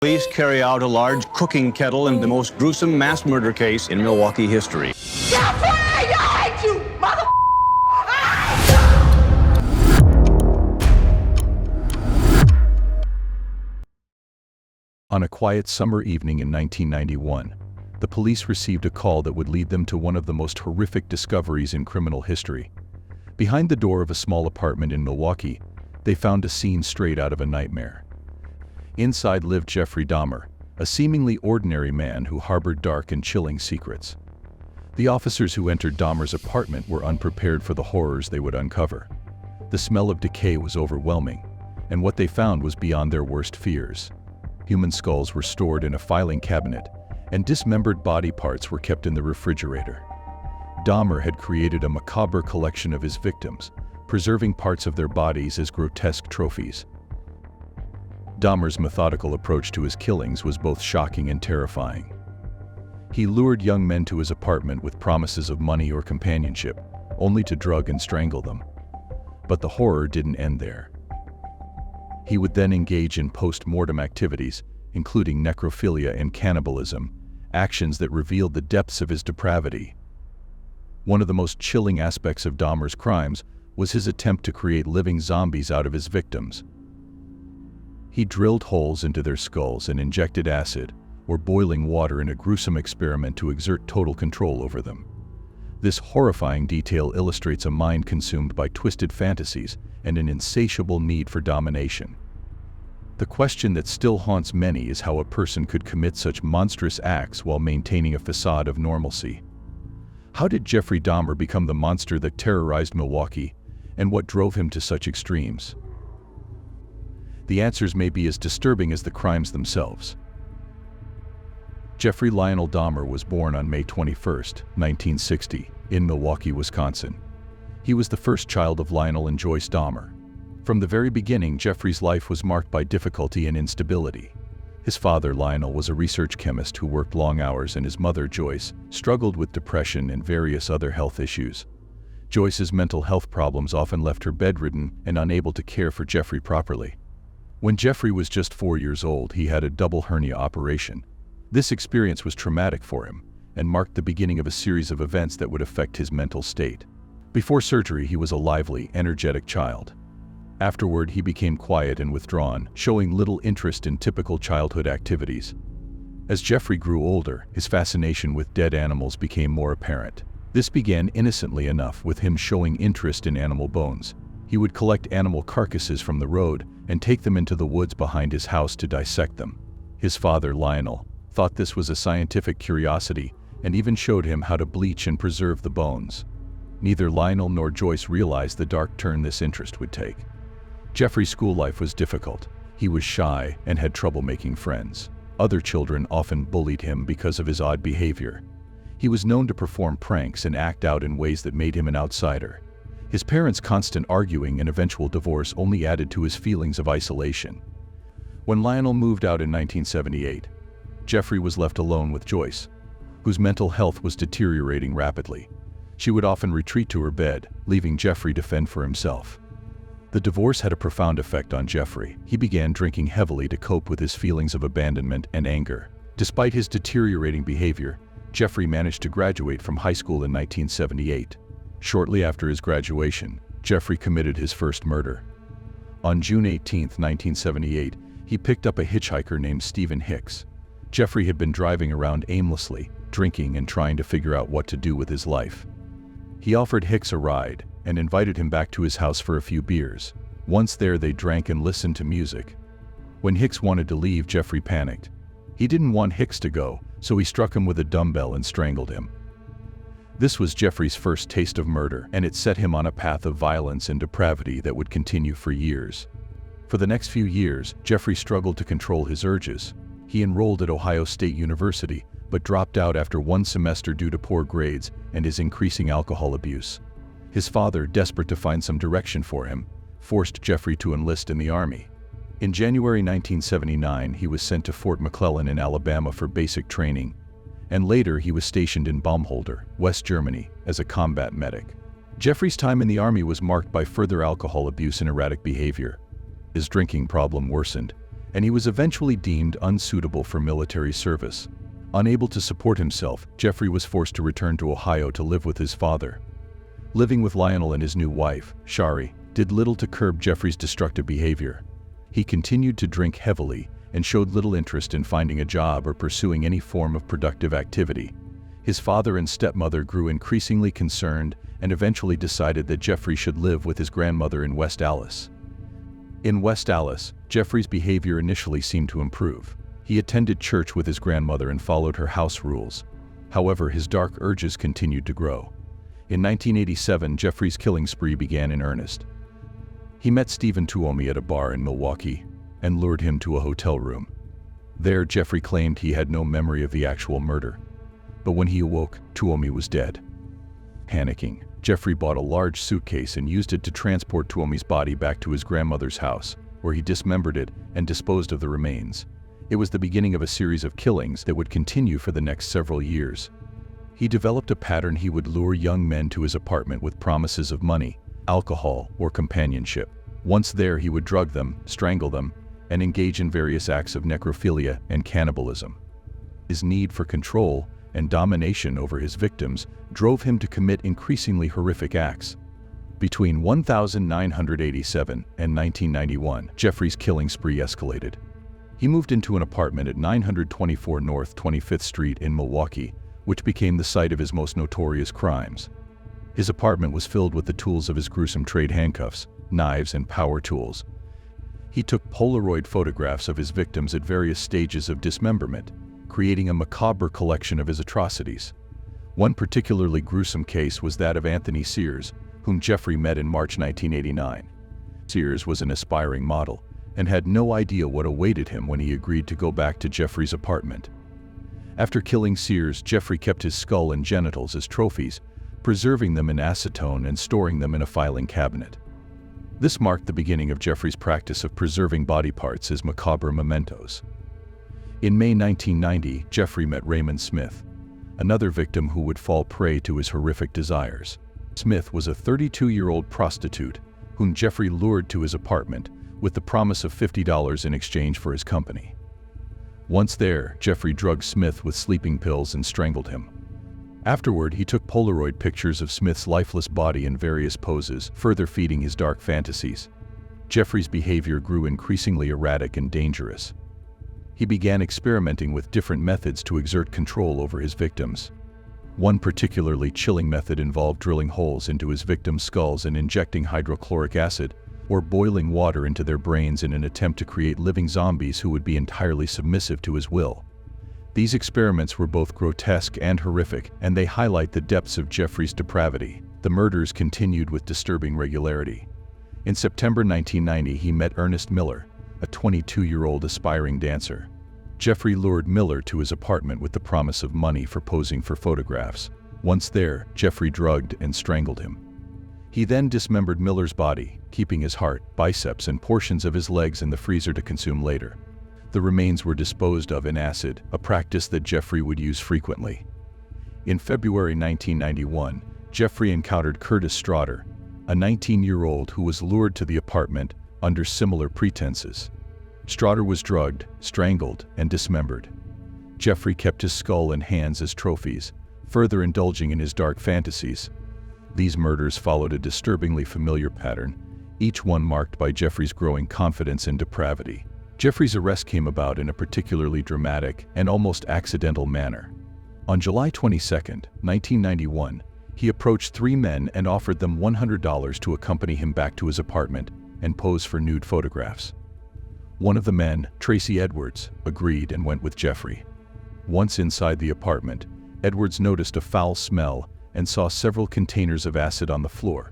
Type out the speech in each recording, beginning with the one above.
Police carry out a large cooking kettle in the most gruesome mass murder case in Milwaukee history. Jeffrey, I hate you, mother. On a quiet summer evening in 1991, the police received a call that would lead them to one of the most horrific discoveries in criminal history. Behind the door of a small apartment in Milwaukee, they found a scene straight out of a nightmare. Inside lived Jeffrey Dahmer, a seemingly ordinary man who harbored dark and chilling secrets. The officers who entered Dahmer's apartment were unprepared for the horrors they would uncover. The smell of decay was overwhelming, and what they found was beyond their worst fears. Human skulls were stored in a filing cabinet, and dismembered body parts were kept in the refrigerator. Dahmer had created a macabre collection of his victims, preserving parts of their bodies as grotesque trophies. Dahmer's methodical approach to his killings was both shocking and terrifying. He lured young men to his apartment with promises of money or companionship, only to drug and strangle them. But the horror didn't end there. He would then engage in post-mortem activities, including necrophilia and cannibalism, actions that revealed the depths of his depravity. One of the most chilling aspects of Dahmer's crimes was his attempt to create living zombies out of his victims. He drilled holes into their skulls and injected acid or boiling water in a gruesome experiment to exert total control over them. This horrifying detail illustrates a mind consumed by twisted fantasies and an insatiable need for domination. The question that still haunts many is how a person could commit such monstrous acts while maintaining a facade of normalcy. How did Jeffrey Dahmer become the monster that terrorized Milwaukee, and what drove him to such extremes? The answers may be as disturbing as the crimes themselves. Jeffrey Lionel Dahmer was born on May 21, 1960, in Milwaukee, Wisconsin. He was the first child of Lionel and Joyce Dahmer. From the very beginning, Jeffrey's life was marked by difficulty and instability. His father, Lionel, was a research chemist who worked long hours, and his mother, Joyce, struggled with depression and various other health issues. Joyce's mental health problems often left her bedridden and unable to care for Jeffrey properly. When Jeffrey was just 4 years old, he had a double hernia operation. This experience was traumatic for him and marked the beginning of a series of events that would affect his mental state. Before surgery, he was a lively, energetic child. Afterward, he became quiet and withdrawn, showing little interest in typical childhood activities. As Jeffrey grew older, his fascination with dead animals became more apparent. This began innocently enough, with him showing interest in animal bones. He would collect animal carcasses from the road and take them into the woods behind his house to dissect them. His father, Lionel, thought this was a scientific curiosity and even showed him how to bleach and preserve the bones. Neither Lionel nor Joyce realized the dark turn this interest would take. Jeffrey's school life was difficult. He was shy and had trouble making friends. Other children often bullied him because of his odd behavior. He was known to perform pranks and act out in ways that made him an outsider. His parents' constant arguing and eventual divorce only added to his feelings of isolation. When Lionel moved out in 1978, Jeffrey was left alone with Joyce, whose mental health was deteriorating rapidly. She would often retreat to her bed, leaving Jeffrey to fend for himself. The divorce had a profound effect on Jeffrey. He began drinking heavily to cope with his feelings of abandonment and anger. Despite his deteriorating behavior, Jeffrey managed to graduate from high school in 1978. Shortly after his graduation, Jeffrey committed his first murder. On June 18, 1978, he picked up a hitchhiker named Stephen Hicks. Jeffrey had been driving around aimlessly, drinking and trying to figure out what to do with his life. He offered Hicks a ride and invited him back to his house for a few beers. Once there, they drank and listened to music. When Hicks wanted to leave, Jeffrey panicked. He didn't want Hicks to go, so he struck him with a dumbbell and strangled him. This was Jeffrey's first taste of murder, and it set him on a path of violence and depravity that would continue for years. For the next few years, Jeffrey struggled to control his urges. He enrolled at Ohio State University, but dropped out after one semester due to poor grades and his increasing alcohol abuse. His father, desperate to find some direction for him, forced Jeffrey to enlist in the Army. In January 1979, he was sent to Fort McClellan in Alabama for basic training, and later he was stationed in Baumholder, West Germany, as a combat medic. Jeffrey's time in the Army was marked by further alcohol abuse and erratic behavior. His drinking problem worsened, and he was eventually deemed unsuitable for military service. Unable to support himself, Jeffrey was forced to return to Ohio to live with his father. Living with Lionel and his new wife, Shari, did little to curb Jeffrey's destructive behavior. He continued to drink heavily and showed little interest in finding a job or pursuing any form of productive activity. His father and stepmother grew increasingly concerned and eventually decided that Jeffrey should live with his grandmother in West Allis. In West Allis, Jeffrey's behavior initially seemed to improve. He attended church with his grandmother and followed her house rules. However, his dark urges continued to grow. In 1987, Jeffrey's killing spree began in earnest. He met Stephen Tuomi at a bar in Milwaukee and lured him to a hotel room. There, Jeffrey claimed he had no memory of the actual murder. But when he awoke, Tuomi was dead. Panicking, Jeffrey bought a large suitcase and used it to transport Tuomi's body back to his grandmother's house, where he dismembered it and disposed of the remains. It was the beginning of a series of killings that would continue for the next several years. He developed a pattern. He would lure young men to his apartment with promises of money, alcohol, or companionship. Once there, he would drug them, strangle them, and engage in various acts of necrophilia and cannibalism. His need for control and domination over his victims drove him to commit increasingly horrific acts. Between 1987 and 1991, Jeffrey's killing spree escalated. He moved into an apartment at 924 North 25th Street in Milwaukee, which became the site of his most notorious crimes. His apartment was filled with the tools of his gruesome trade: handcuffs, knives, and power tools. He took Polaroid photographs of his victims at various stages of dismemberment, creating a macabre collection of his atrocities. One particularly gruesome case was that of Anthony Sears, whom Jeffrey met in March 1989. Sears was an aspiring model and had no idea what awaited him when he agreed to go back to Jeffrey's apartment. After killing Sears, Jeffrey kept his skull and genitals as trophies, preserving them in acetone and storing them in a filing cabinet. This marked the beginning of Jeffrey's practice of preserving body parts as macabre mementos. In May 1990, Jeffrey met Raymond Smith, another victim who would fall prey to his horrific desires. Smith was a 32-year-old prostitute whom Jeffrey lured to his apartment with the promise of $50 in exchange for his company. Once there, Jeffrey drugged Smith with sleeping pills and strangled him. Afterward, he took Polaroid pictures of Smith's lifeless body in various poses, further feeding his dark fantasies. Jeffrey's behavior grew increasingly erratic and dangerous. He began experimenting with different methods to exert control over his victims. One particularly chilling method involved drilling holes into his victims' skulls and injecting hydrochloric acid or boiling water into their brains in an attempt to create living zombies who would be entirely submissive to his will. These experiments were both grotesque and horrific, and they highlight the depths of Jeffrey's depravity. The murders continued with disturbing regularity. In September 1990, he met Ernest Miller, a 22-year-old aspiring dancer. Jeffrey lured Miller to his apartment with the promise of money for posing for photographs. Once there, Jeffrey drugged and strangled him. He then dismembered Miller's body, keeping his heart, biceps, and portions of his legs in the freezer to consume later. The remains were disposed of in acid, a practice that Jeffrey would use frequently. In February 1991, Jeffrey encountered Curtis Straughter, a 19-year-old who was lured to the apartment under similar pretenses. Straughter was drugged, strangled, and dismembered. Jeffrey kept his skull and hands as trophies, further indulging in his dark fantasies. These murders followed a disturbingly familiar pattern, each one marked by Jeffrey's growing confidence and depravity. Jeffrey's arrest came about in a particularly dramatic and almost accidental manner. On July 22, 1991, he approached three men and offered them $100 to accompany him back to his apartment and pose for nude photographs. One of the men, Tracy Edwards, agreed and went with Jeffrey. Once inside the apartment, Edwards noticed a foul smell and saw several containers of acid on the floor,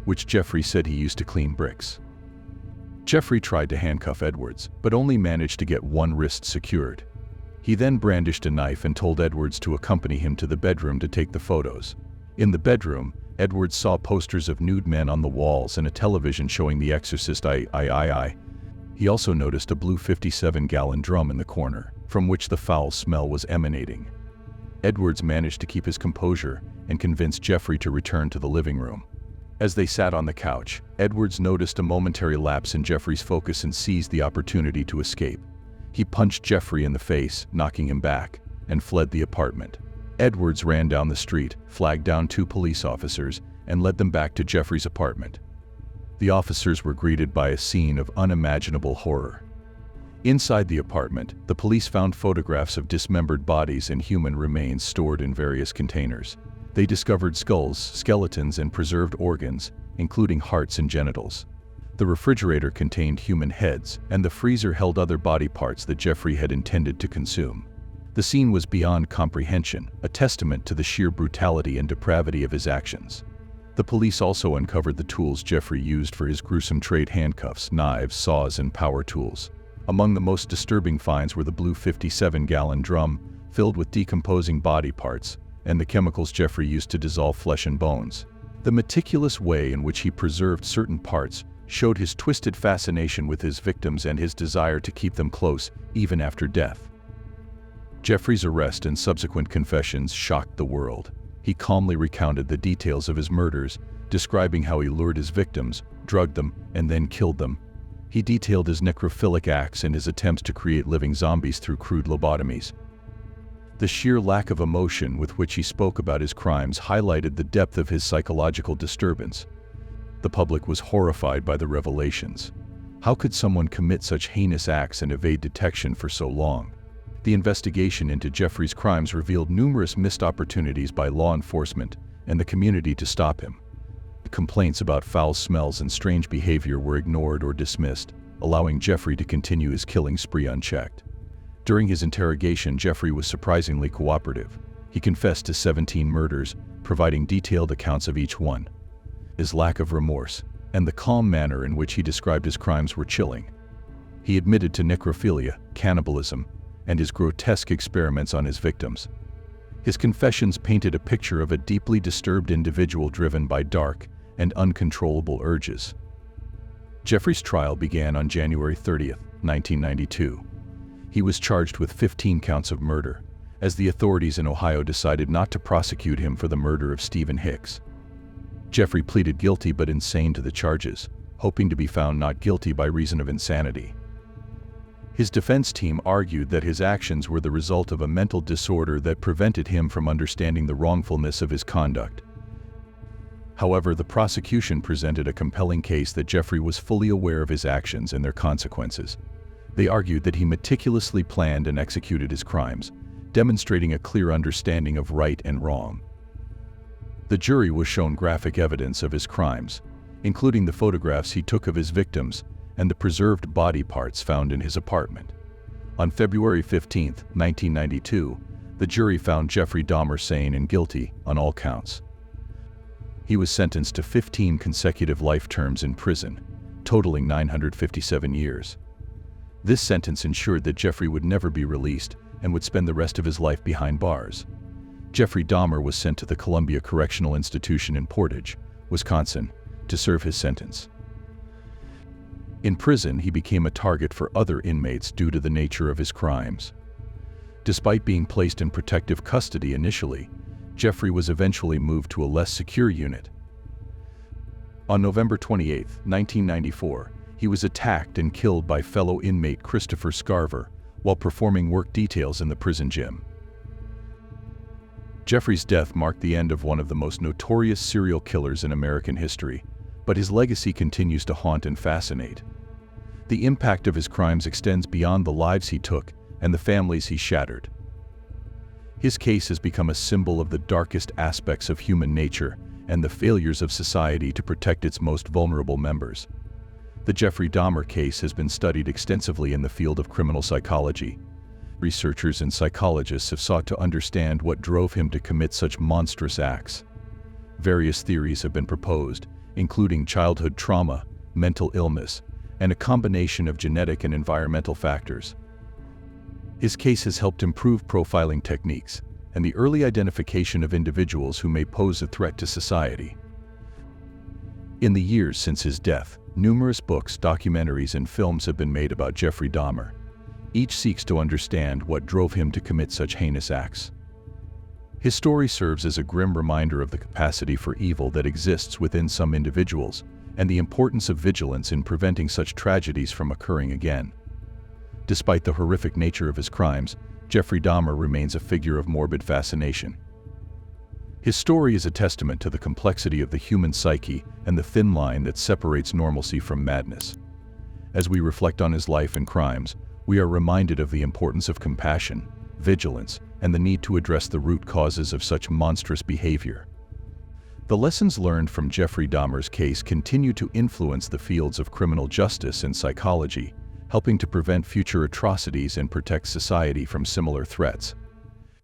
which Jeffrey said he used to clean bricks. Jeffrey tried to handcuff Edwards, but only managed to get one wrist secured. He then brandished a knife and told Edwards to accompany him to the bedroom to take the photos. In the bedroom, Edwards saw posters of nude men on the walls and a television showing The Exorcist I. He also noticed a blue 57-gallon drum in the corner, from which the foul smell was emanating. Edwards managed to keep his composure and convinced Jeffrey to return to the living room. As they sat on the couch, Edwards noticed a momentary lapse in Jeffrey's focus and seized the opportunity to escape. He punched Jeffrey in the face, knocking him back, and fled the apartment. Edwards ran down the street, flagged down 2 police officers, and led them back to Jeffrey's apartment. The officers were greeted by a scene of unimaginable horror. Inside the apartment, the police found photographs of dismembered bodies and human remains stored in various containers. They discovered skulls, skeletons, and preserved organs, including hearts and genitals. The refrigerator contained human heads, and the freezer held other body parts that Jeffrey had intended to consume. The scene was beyond comprehension, a testament to the sheer brutality and depravity of his actions. The police also uncovered the tools Jeffrey used for his gruesome trade: handcuffs, knives, saws, and power tools. Among the most disturbing finds were the blue 57-gallon drum filled with decomposing body parts and the chemicals Jeffrey used to dissolve flesh and bones. The meticulous way in which he preserved certain parts showed his twisted fascination with his victims and his desire to keep them close, even after death. Jeffrey's arrest and subsequent confessions shocked the world. He calmly recounted the details of his murders, describing how he lured his victims, drugged them, and then killed them. He detailed his necrophilic acts and his attempts to create living zombies through crude lobotomies. The sheer lack of emotion with which he spoke about his crimes highlighted the depth of his psychological disturbance. The public was horrified by the revelations. How could someone commit such heinous acts and evade detection for so long? The investigation into Jeffrey's crimes revealed numerous missed opportunities by law enforcement and the community to stop him. Complaints about foul smells and strange behavior were ignored or dismissed, allowing Jeffrey to continue his killing spree unchecked. During his interrogation, Jeffrey was surprisingly cooperative. He confessed to 17 murders, providing detailed accounts of each one. His lack of remorse and the calm manner in which he described his crimes were chilling. He admitted to necrophilia, cannibalism, and his grotesque experiments on his victims. His confessions painted a picture of a deeply disturbed individual driven by dark and uncontrollable urges. Jeffrey's trial began on January 30, 1992. He was charged with 15 counts of murder, as the authorities in Ohio decided not to prosecute him for the murder of Stephen Hicks. Jeffrey pleaded guilty but insane to the charges, hoping to be found not guilty by reason of insanity. His defense team argued that his actions were the result of a mental disorder that prevented him from understanding the wrongfulness of his conduct. However, the prosecution presented a compelling case that Jeffrey was fully aware of his actions and their consequences. They argued that he meticulously planned and executed his crimes, demonstrating a clear understanding of right and wrong. The jury was shown graphic evidence of his crimes, including the photographs he took of his victims and the preserved body parts found in his apartment. On February 15, 1992, the jury found Jeffrey Dahmer sane and guilty on all counts. He was sentenced to 15 consecutive life terms in prison, totaling 957 years. This sentence ensured that Jeffrey would never be released and would spend the rest of his life behind bars. Jeffrey Dahmer was sent to the Columbia Correctional Institution in Portage, Wisconsin, to serve his sentence. In prison, he became a target for other inmates due to the nature of his crimes. Despite being placed in protective custody initially, Jeffrey was eventually moved to a less secure unit. On November 28, 1994, he was attacked and killed by fellow inmate Christopher Scarver while performing work details in the prison gym. Jeffrey's death marked the end of one of the most notorious serial killers in American history, but his legacy continues to haunt and fascinate. The impact of his crimes extends beyond the lives he took and the families he shattered. His case has become a symbol of the darkest aspects of human nature and the failures of society to protect its most vulnerable members. The Jeffrey Dahmer case has been studied extensively in the field of criminal psychology. Researchers and psychologists have sought to understand what drove him to commit such monstrous acts. Various theories have been proposed, including childhood trauma, mental illness, and a combination of genetic and environmental factors. His case has helped improve profiling techniques and the early identification of individuals who may pose a threat to society. In the years since his death, numerous books, documentaries, and films have been made about Jeffrey Dahmer. Each seeks to understand what drove him to commit such heinous acts. His story serves as a grim reminder of the capacity for evil that exists within some individuals and the importance of vigilance in preventing such tragedies from occurring again. Despite the horrific nature of his crimes, Jeffrey Dahmer remains a figure of morbid fascination. His story is a testament to the complexity of the human psyche and the thin line that separates normalcy from madness. As we reflect on his life and crimes, we are reminded of the importance of compassion, vigilance, and the need to address the root causes of such monstrous behavior. The lessons learned from Jeffrey Dahmer's case continue to influence the fields of criminal justice and psychology, helping to prevent future atrocities and protect society from similar threats.